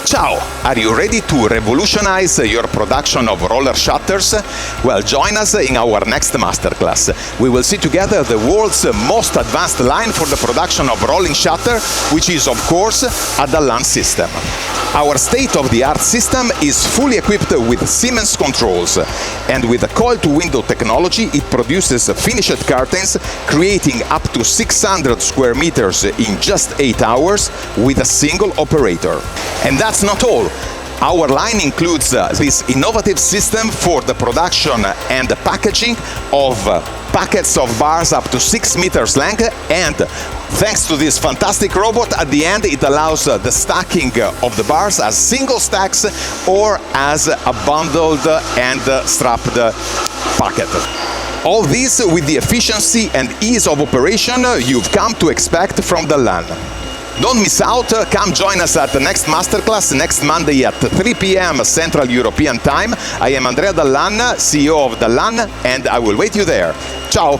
Ciao! Are you ready to revolutionize your production of roller shutters? Well, join us in our next masterclass. We will see together the world's most advanced line for the production of rolling shutter, which is, of course, a Dallan system. Our state-of-the-art system is fully equipped with Siemens controls, and with a coil-to-window technology, it produces finished curtains, creating up to 600 square meters in just 8 hours with a single operator. And that's not all. Our line includes this innovative system for the production and the packaging of packets of bars up to 6 meters length, and thanks to this fantastic robot, at the end it allows the stacking of the bars as single stacks or as a bundled and strapped packet. All this with the efficiency and ease of operation you've come to expect from Dallan. Don't miss out, come join us at the next masterclass next Monday at 3 p.m. Central European Time. I am Andrea Dallan, CEO of Dallan, and I will wait you there. Ciao!